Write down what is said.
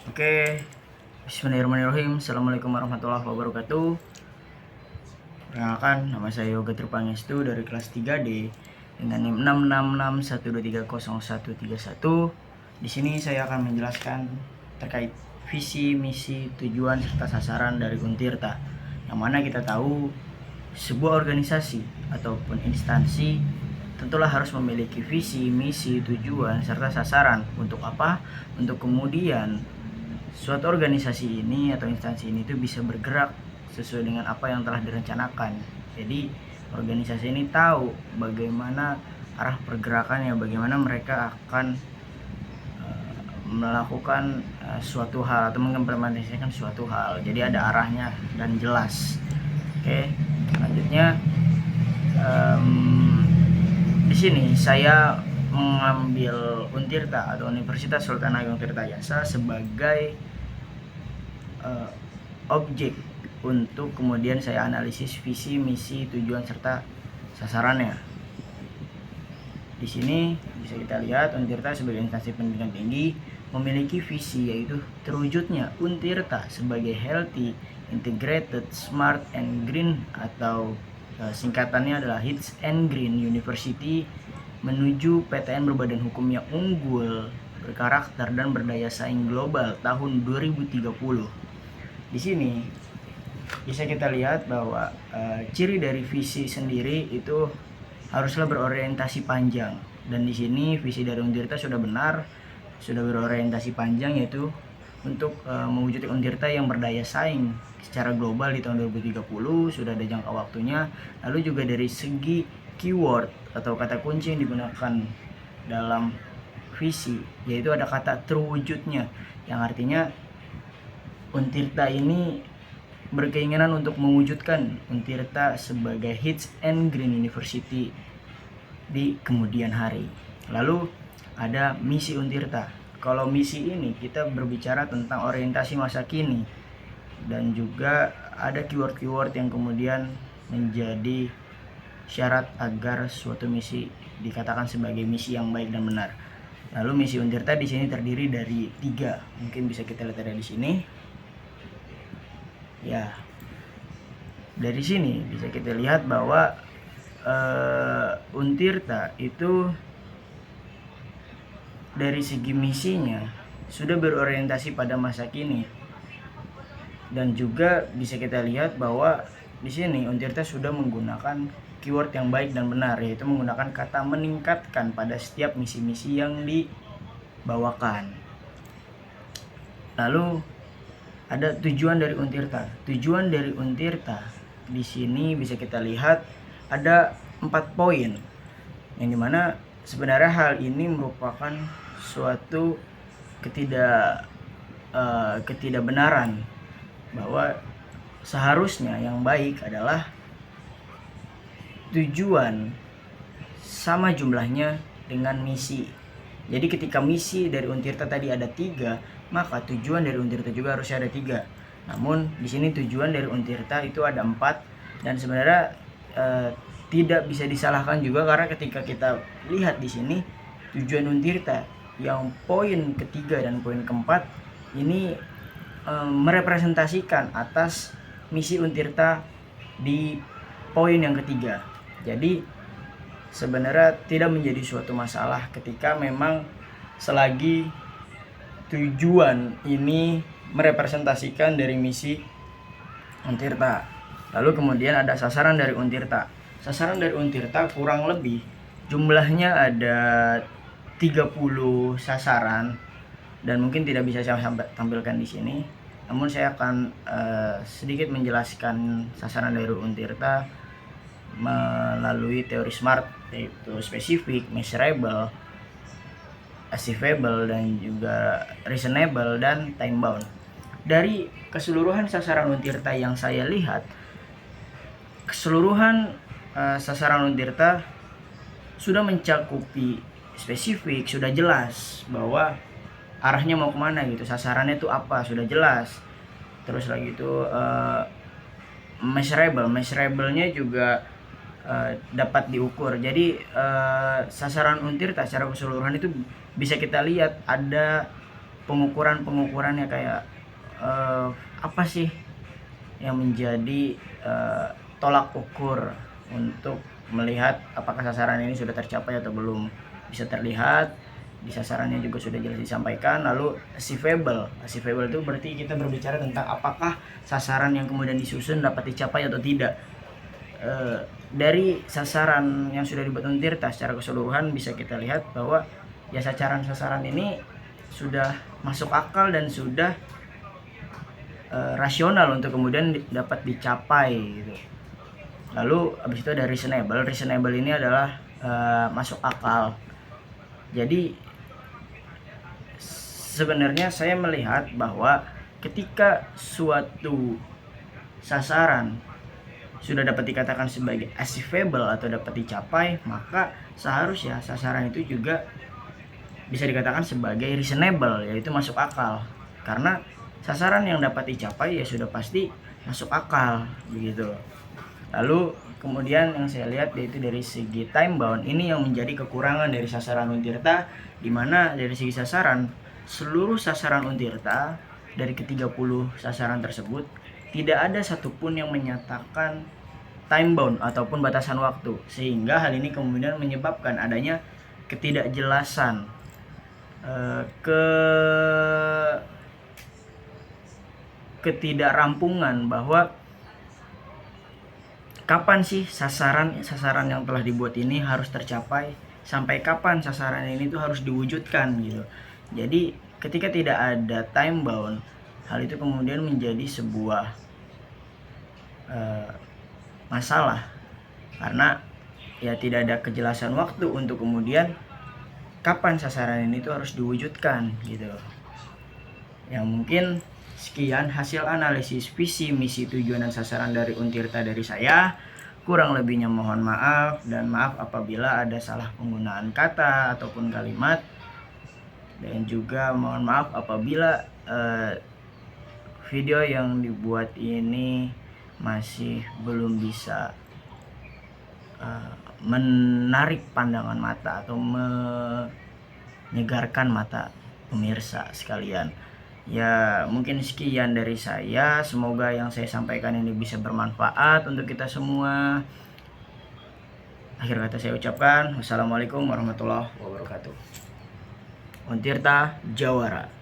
Oke, bismillahirrahmanirrahim. Assalamualaikum warahmatullahi wabarakatuh. Perkenalkan, nama saya Yoga Tripangestu dari kelas 3D dengan NIM 666123131. Di sini saya akan menjelaskan terkait visi, misi, tujuan serta sasaran dari Untirta. Yang mana kita tahu sebuah organisasi ataupun instansi tentulah harus memiliki visi, misi, tujuan serta sasaran. Untuk apa? Untuk kemudian suatu organisasi ini atau instansi ini tuh bisa bergerak sesuai dengan apa yang telah direncanakan. Jadi organisasi ini tahu bagaimana arah pergerakannya, bagaimana mereka akan melakukan suatu hal atau mengimplementasikan suatu hal. Jadi ada arahnya dan jelas. Oke, selanjutnya di sini saya mengambil Untirta atau Universitas Sultan Agung Tirtayasa sebagai objek untuk kemudian saya analisis visi, misi, tujuan serta sasarannya. Di sini bisa kita lihat Untirta sebagai instansi pendidikan tinggi memiliki visi, yaitu terwujudnya Untirta sebagai healthy, integrated, smart and green atau singkatannya adalah Hits and Green University menuju PTN berbadan hukum yang unggul, berkarakter dan berdaya saing global tahun 2030. Di sini bisa kita lihat bahwa ciri dari visi sendiri itu haruslah berorientasi panjang, dan di sini visi dari Untirta sudah benar, sudah berorientasi panjang, yaitu untuk mewujudkan Untirta yang berdaya saing secara global di tahun 2030, sudah ada jangka waktunya. Lalu juga dari segi keyword atau kata kunci yang digunakan dalam visi, yaitu ada kata terwujudnya, yang artinya Untirta ini berkeinginan untuk mewujudkan Untirta sebagai Hits and Green University di kemudian hari. Lalu ada misi Untirta. Kalau misi ini kita berbicara tentang orientasi masa kini, dan juga ada keyword-keyword yang kemudian menjadi syarat agar suatu misi dikatakan sebagai misi yang baik dan benar. Lalu misi Untirta di sini terdiri dari 3. Mungkin bisa kita lihat ada di sini. Ya, dari sini bisa kita lihat bahwa Untirta itu dari segi misinya sudah berorientasi pada masa kini, dan juga bisa kita lihat bahwa di sini Untirta sudah menggunakan keyword yang baik dan benar, yaitu menggunakan kata meningkatkan pada setiap misi-misi yang dibawakan. Lalu ada tujuan dari Untirta. Tujuan dari Untirta di sini bisa kita lihat ada 4 poin, yang dimana sebenarnya hal ini merupakan suatu ketidakbenaran, bahwa seharusnya yang baik adalah tujuan sama jumlahnya dengan misi. Jadi ketika misi dari Untirta tadi ada 3, maka tujuan dari Untirta juga harusnya ada 3. Namun di sini tujuan dari Untirta itu ada 4, dan sebenarnya tidak bisa disalahkan juga, karena ketika kita lihat di sini tujuan Untirta yang poin ketiga dan poin keempat ini merepresentasikan atas misi Untirta di poin yang ketiga. Jadi sebenarnya tidak menjadi suatu masalah ketika memang selagi tujuan ini merepresentasikan dari misi Untirta. Lalu kemudian ada sasaran dari Untirta. Sasaran dari Untirta kurang lebih jumlahnya ada 30 sasaran, dan mungkin tidak bisa saya tampilkan di sini. Namun saya akan sedikit menjelaskan sasaran dari Untirta melalui teori SMART, yaitu spesifik, measurable, achievable, dan juga reasonable dan time bound. Dari keseluruhan sasaran Untirta yang saya lihat, keseluruhan sasaran Untirta sudah mencakupi spesifik, sudah jelas bahwa arahnya mau kemana gitu, sasarannya itu apa, sudah jelas. Terus lagi itu measurable-nya juga dapat diukur. Jadi sasaran Untirta secara keseluruhan itu bisa kita lihat ada pengukurannya kayak apa sih yang menjadi tolak ukur untuk melihat apakah sasaran ini sudah tercapai atau belum. Bisa terlihat di sasarannya juga sudah jelas disampaikan. Lalu achievable itu berarti kita berbicara tentang apakah sasaran yang kemudian disusun dapat dicapai atau tidak. Dari sasaran yang sudah dibuat Untirta secara keseluruhan bisa kita lihat bahwa ya sasaran ini sudah masuk akal dan sudah rasional untuk kemudian dapat dicapai gitu. Lalu habis itu ada reasonable ini adalah masuk akal. Jadi sebenarnya saya melihat bahwa ketika suatu sasaran sudah dapat dikatakan sebagai achievable atau dapat dicapai, maka seharusnya sasaran itu juga bisa dikatakan sebagai reasonable, yaitu masuk akal. Karena sasaran yang dapat dicapai ya sudah pasti masuk akal begitu. Lalu kemudian yang saya lihat yaitu dari segi time bound, ini yang menjadi kekurangan dari sasaran Untirta, di mana dari segi sasaran, seluruh sasaran Untirta dari ke-30 sasaran tersebut tidak ada satupun yang menyatakan time bound ataupun batasan waktu, sehingga hal ini kemudian menyebabkan adanya ketidakjelasan, ketidakrampungan bahwa kapan sih sasaran yang telah dibuat ini harus tercapai, sampai kapan sasaran ini tuh harus diwujudkan gitu. Jadi ketika tidak ada time bound, hal itu kemudian menjadi sebuah masalah, karena ya tidak ada kejelasan waktu untuk kemudian kapan sasaran ini tuh harus diwujudkan gitu. Yang mungkin sekian hasil analisis visi, misi, tujuan, dan sasaran dari Untirta dari saya. Kurang lebihnya mohon maaf, dan maaf apabila ada salah penggunaan kata ataupun kalimat. Dan juga mohon maaf apabila video yang dibuat ini masih belum bisa menarik pandangan mata atau menyegarkan mata pemirsa sekalian. Ya mungkin sekian dari saya, semoga yang saya sampaikan ini bisa bermanfaat untuk kita semua. Akhir kata saya ucapkan wassalamualaikum warahmatullahi wabarakatuh. Untirta Jawara.